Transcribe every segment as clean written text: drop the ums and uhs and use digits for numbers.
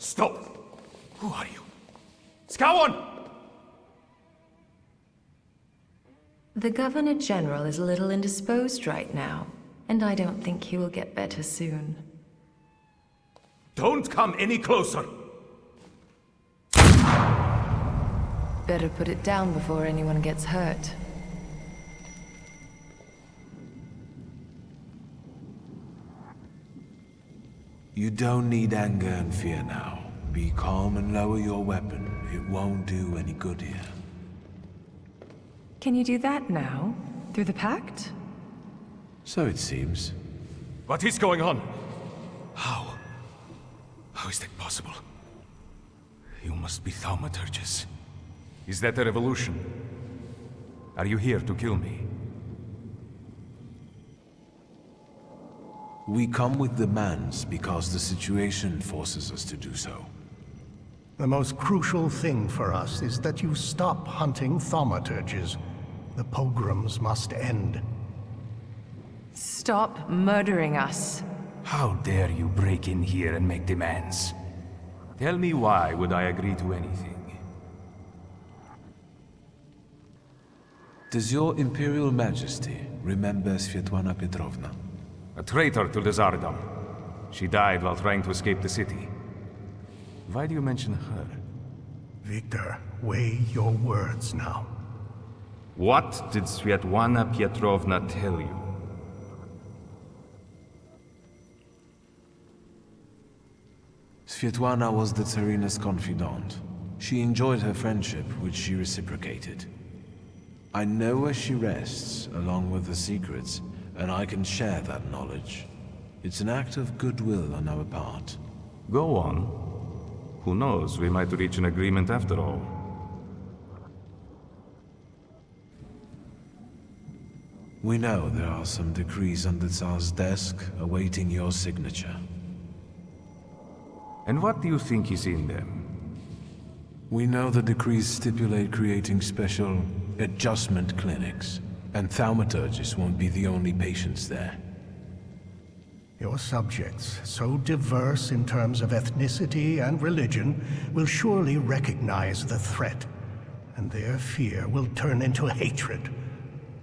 Stop! Who are you? Scowan! The Governor General is a little indisposed right now, and I don't think he will get better soon. Don't come any closer! Better put it down before anyone gets hurt. You don't need anger and fear now. Be calm and lower your weapon. It won't do any good here. Can you do that now? Through the pact? So it seems. What is going on? How? How is that possible? You must be Thaumaturges. Is that a revolution? Are you here to kill me? We come with demands because the situation forces us to do so. The most crucial thing for us is that you stop hunting Thaumaturges. The pogroms must end. Stop murdering us. How dare you break in here and make demands? Tell me why would I agree to anything? Does your Imperial Majesty remember Svetlana Petrovna? A traitor to the Tsardom. She died while trying to escape the city. Why do you mention her? Victor, weigh your words now. What did Svetlana Petrovna tell you? Svetlana was the Tsarina's confidant. She enjoyed her friendship, which she reciprocated. I know where she rests, along with the secrets, and I can share that knowledge. It's an act of goodwill on our part. Go on. Who knows, we might reach an agreement after all. We know there are some decrees on the Tsar's desk awaiting your signature. And what do you think is in them? We know the decrees stipulate creating special adjustment clinics, and Thaumaturges won't be the only patients there. Your subjects, so diverse in terms of ethnicity and religion, will surely recognize the threat, and their fear will turn into hatred.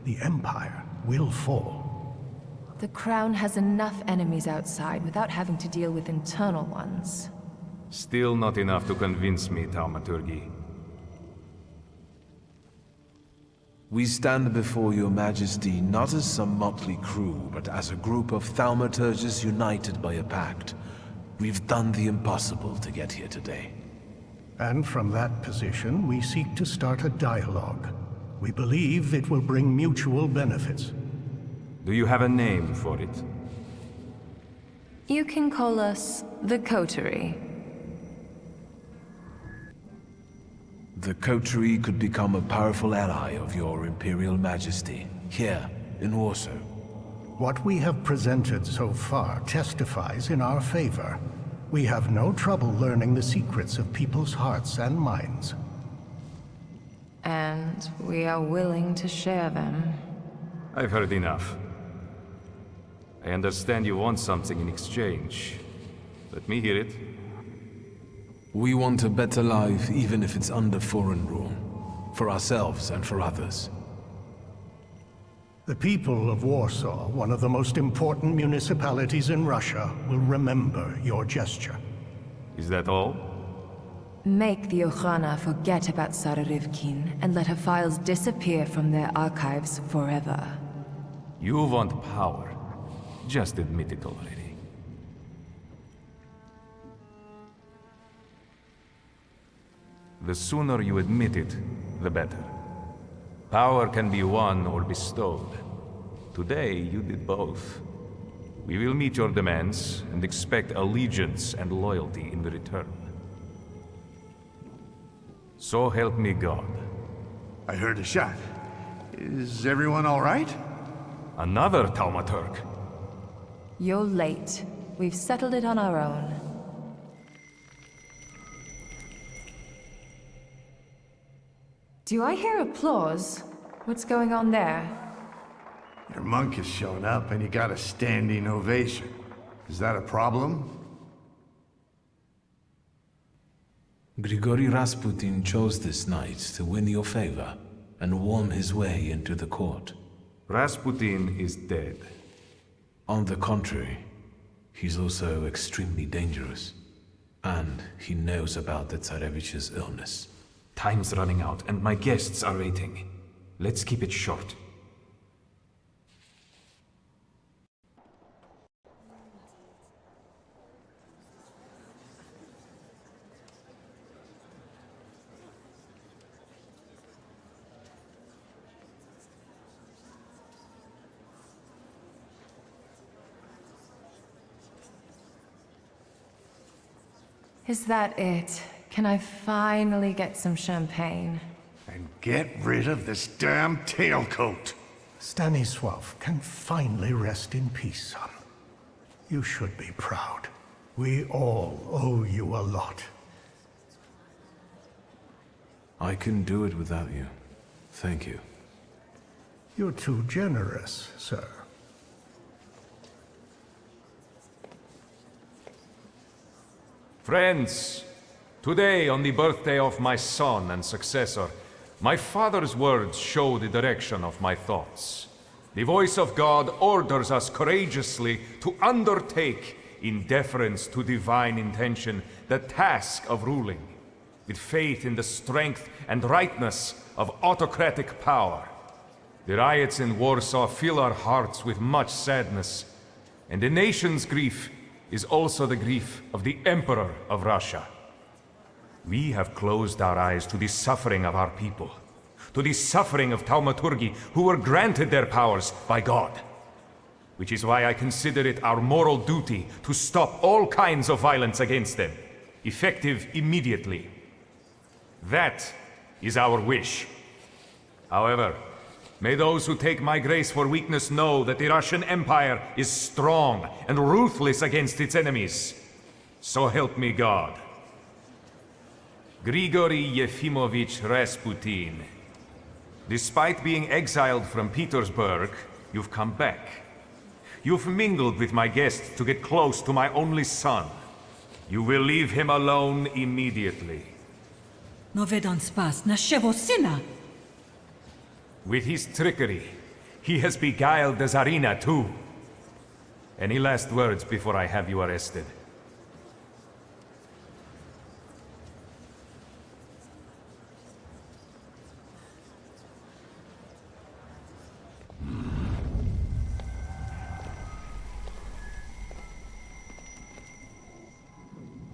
The Empire will fall. The Crown has enough enemies outside without having to deal with internal ones. Still not enough to convince me, Thaumaturge. We stand before your majesty not as some motley crew, but as a group of Thaumaturges united by a pact. We've done the impossible to get here today. And from that position, we seek to start a dialogue. We believe it will bring mutual benefits. Do you have a name for it? You can call us the Coterie. The Coterie could become a powerful ally of your Imperial Majesty, here in Warsaw. What we have presented so far testifies in our favor. We have no trouble learning the secrets of people's hearts and minds. And we are willing to share them. I've heard enough. I understand you want something in exchange. Let me hear it. We want a better life, even if it's under foreign rule. For ourselves and for others. The people of Warsaw, one of the most important municipalities in Russia, will remember your gesture. Is that all? Make the Okhrana forget about Tsarevkin and let her files disappear from their archives forever. You want power. Just admit it already. The sooner you admit it, the better. Power can be won or bestowed. Today, you did both. We will meet your demands and expect allegiance and loyalty in return. So help me God. I heard a shot. Is everyone all right? Another Thaumaturge. You're late. We've settled it on our own. Do I hear applause? What's going on there? Your monk has shown up and he got a standing ovation. Is that a problem? Grigory Rasputin chose this night to win your favor and worm his way into the court. Rasputin is dead. On the contrary, he's also extremely dangerous. And he knows about the Tsarevich's illness. Time's running out, and my guests are waiting. Let's keep it short. Is that it? Can I finally get some champagne? And get rid of this damn tailcoat. Stanisław can finally rest in peace, son. You should be proud. We all owe you a lot. I couldn't do it without you. Thank you. You're too generous, sir. Friends, today on the birthday of my son and successor, my father's words show the direction of my thoughts. The voice of God orders us courageously to undertake, in deference to divine intention, the task of ruling, with faith in the strength and rightness of autocratic power. The riots in Warsaw fill our hearts with much sadness, and the nation's grief is also the grief of the Emperor of Russia. We have closed our eyes to the suffering of our people, to the suffering of Thaumaturge, who were granted their powers by God. Which is why I consider it our moral duty to stop all kinds of violence against them, effective immediately. That is our wish. However, may those who take my grace for weakness know that the Russian Empire is strong and ruthless against its enemies. So help me God. Grigory Yefimovich Rasputin. Despite being exiled from Petersburg, you've come back. You've mingled with my guests to get close to my only son. You will leave him alone immediately. No vedam spas našeho syna. With his trickery, he has beguiled the Tsarina too. Any last words before I have you arrested?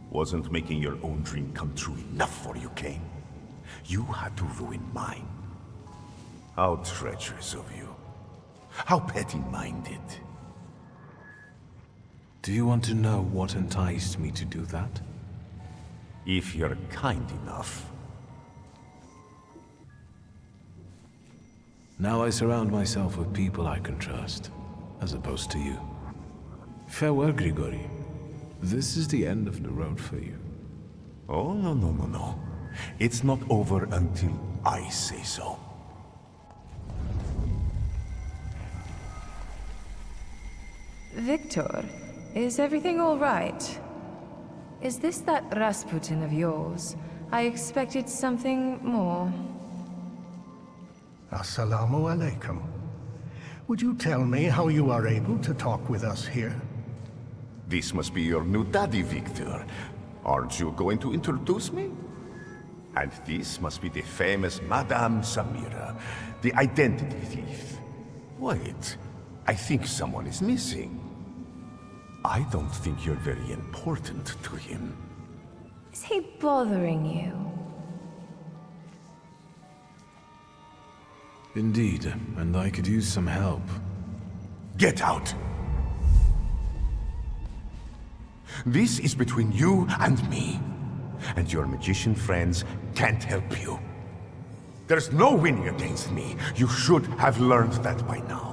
Wasn't making your own dream come true enough for you, Cain? You had to ruin mine. How treacherous of you. How petty-minded. Do you want to know what enticed me to do that? If you're kind enough. Now I surround myself with people I can trust, as opposed to you. Farewell, Grigory. This is the end of the road for you. Oh, no. It's not over until I say so. Victor, is everything all right? Is this that Rasputin of yours? I expected something more. Assalamu alaikum. Would you tell me how you are able to talk with us here? This must be your new daddy, Victor. Aren't you going to introduce me? And this must be the famous Madame Samira, the identity thief. Wait, I think someone is missing. I don't think you're very important to him. Is he bothering you? Indeed, and I could use some help. Get out! This is between you and me. And your magician friends can't help you. There's no winning against me. You should have learned that by now.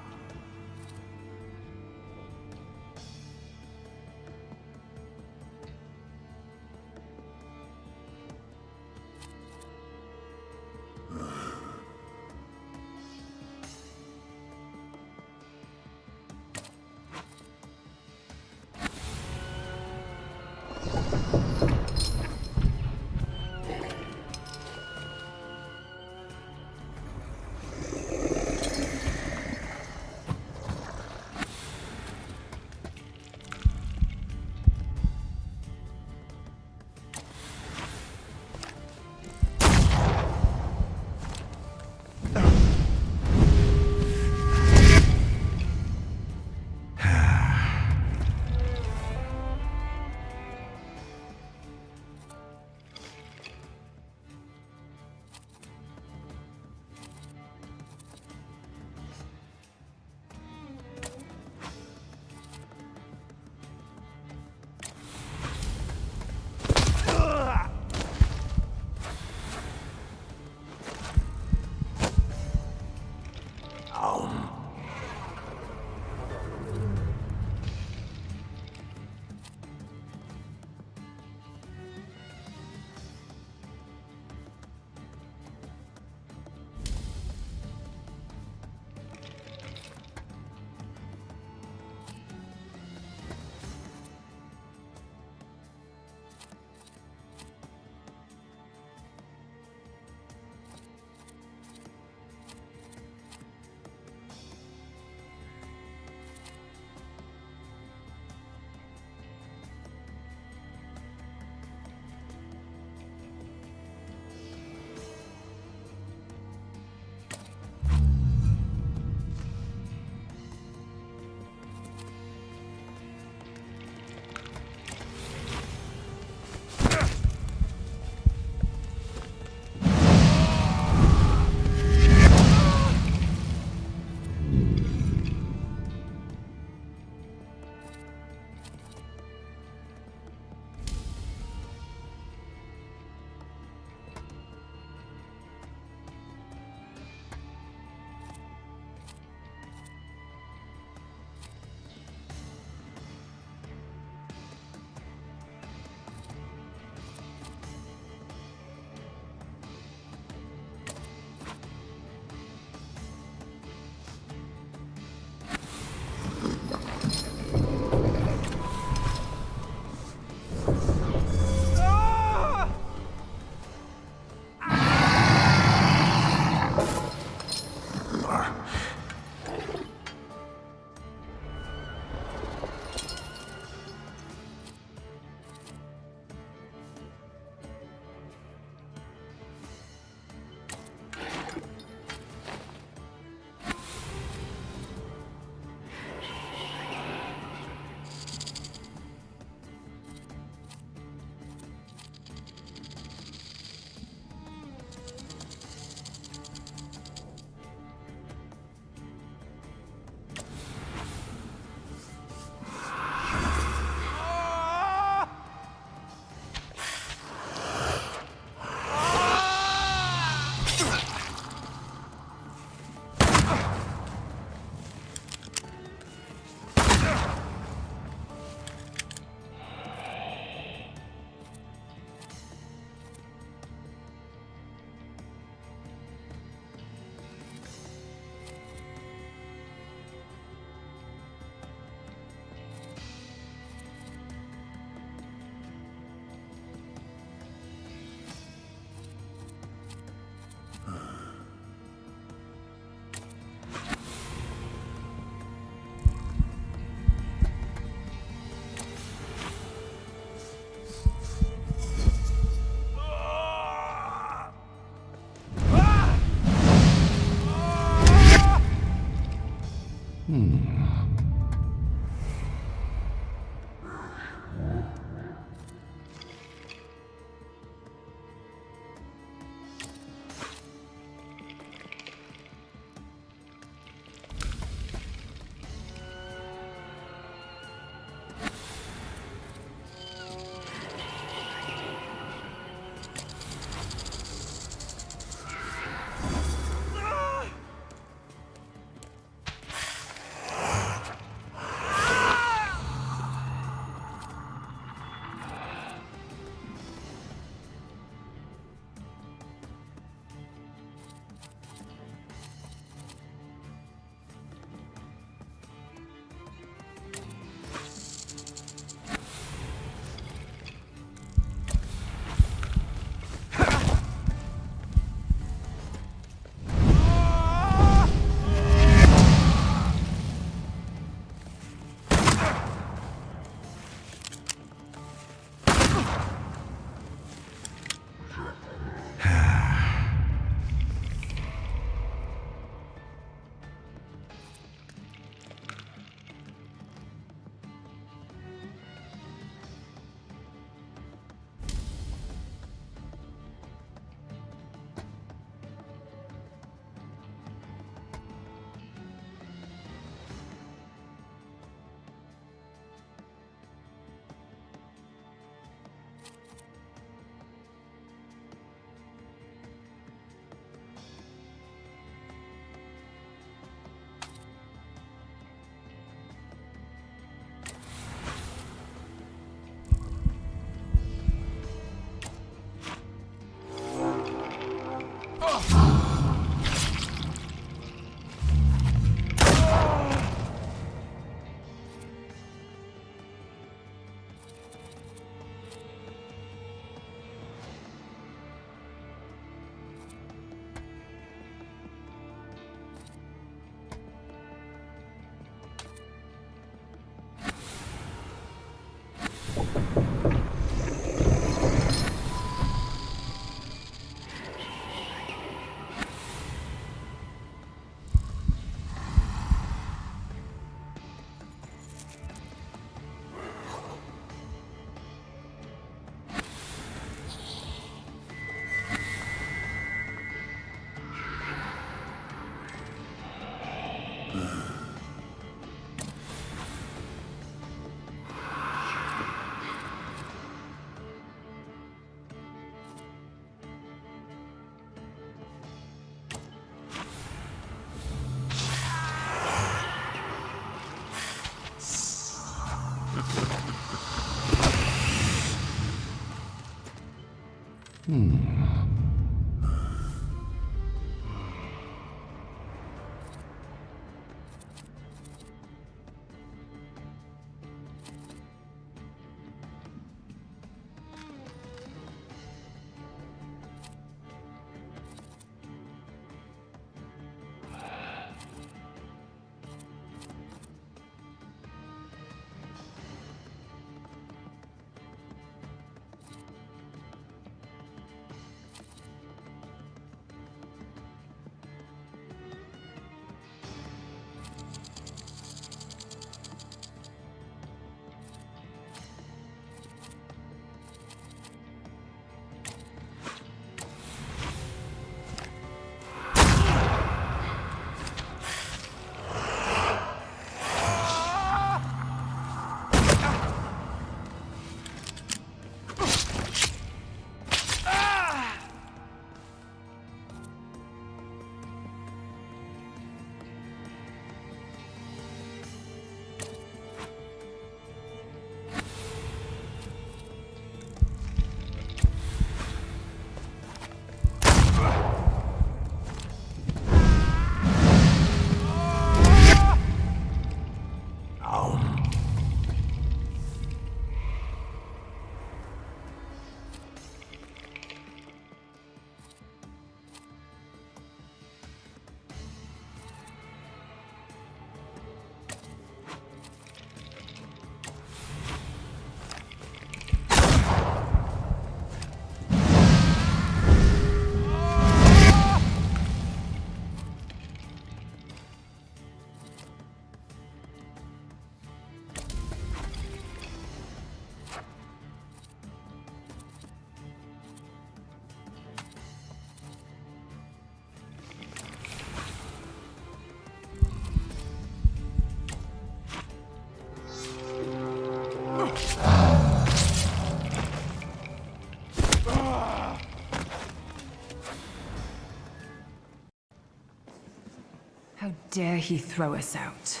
dare he throw us out?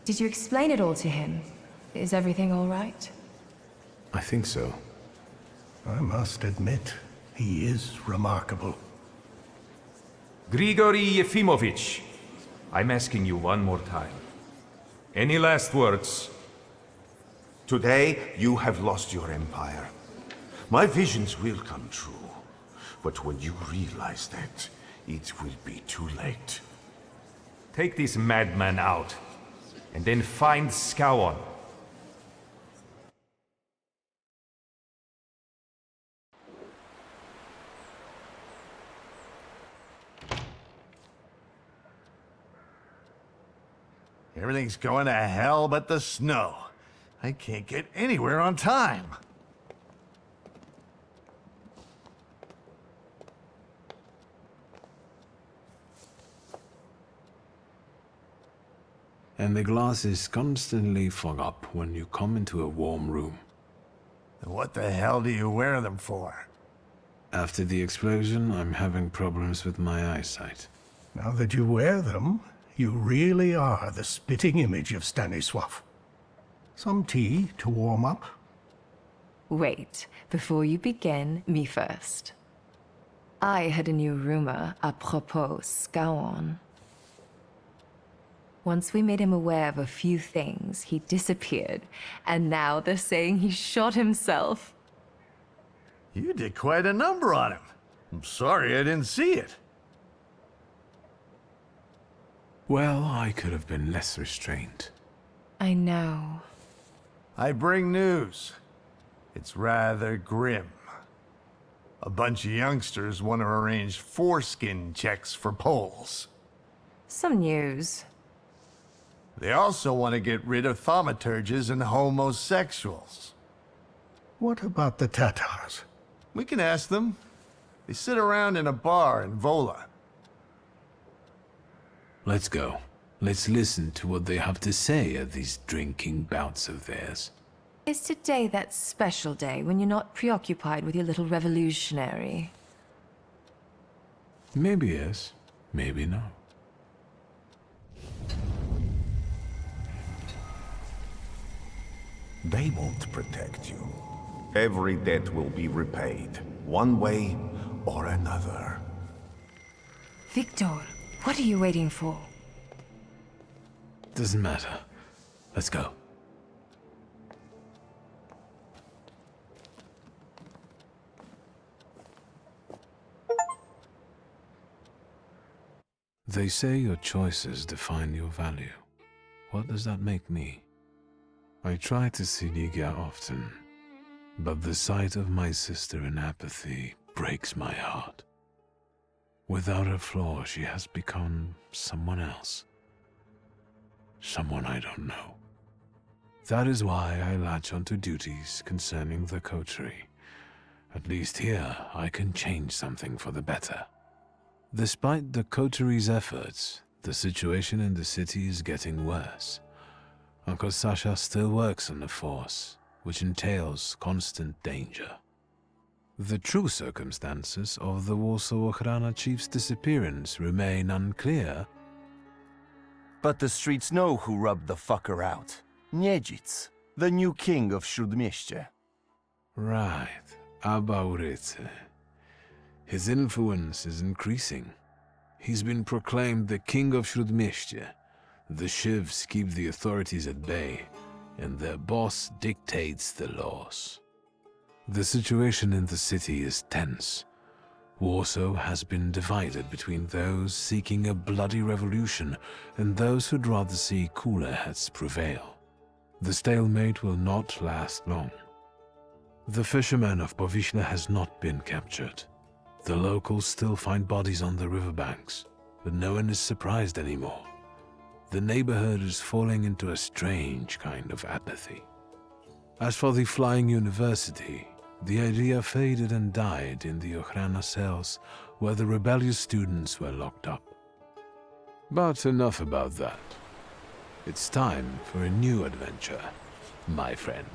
Did you explain it all to him? Is everything all right? I think so. I must admit, he is remarkable. Grigory Yefimovich, I'm asking you one more time. Any last words? Today, you have lost your empire. My visions will come true. But when you realize that, it will be too late. Take this madman out, and then find Skowon. Everything's going to hell but the snow. I can't get anywhere on time. And the glasses constantly fog up when you come into a warm room. What the hell do you wear them for? After the explosion, I'm having problems with my eyesight. Now that you wear them, you really are the spitting image of Stanisław. Some tea to warm up? Wait, before you begin, me first. I heard a new rumor apropos Skowon. Once we made him aware of a few things, he disappeared, and now they're saying he shot himself. You did quite a number on him. I'm sorry I didn't see it. Well, I could have been less restrained. I know. I bring news. It's rather grim. A bunch of youngsters want to arrange foreskin checks for Poles. Some news. They also want to get rid of thaumaturges and homosexuals. What about the Tatars? We can ask them. They sit around in a bar in Vola. Let's go. Let's listen to what they have to say at these drinking bouts of theirs. Is today that special day when you're not preoccupied with your little revolutionary? Maybe yes, maybe no. They won't protect you. Every debt will be repaid, one way or another. Victor, what are you waiting for? Doesn't matter. Let's go. They say your choices define your value. What does that make me? I try to see Ligia often, but the sight of my sister in apathy breaks my heart. Without a flaw, she has become someone else. Someone I don't know. That is why I latch onto duties concerning the coterie. At least here, I can change something for the better. Despite the coterie's efforts, the situation in the city is getting worse. Uncle Sasha still works on the force, which entails constant danger. The true circumstances of the Warsaw Ochrana chief's disappearance remain unclear. But the streets know who rubbed the fucker out. Niedzic, the new king of Śródmieście. Right, Abauryce. His influence is increasing. He's been proclaimed the king of Śródmieście. The Shivs keep the authorities at bay, and their boss dictates the laws. The situation in the city is tense. Warsaw has been divided between those seeking a bloody revolution and those who'd rather see cooler heads prevail. The stalemate will not last long. The fisherman of Powiśla has not been captured. The locals still find bodies on the riverbanks, but no one is surprised anymore. The neighborhood is falling into a strange kind of apathy. As for the Flying University, the idea faded and died in the Ochrana cells where the rebellious students were locked up. But enough about that. It's time for a new adventure, my friend.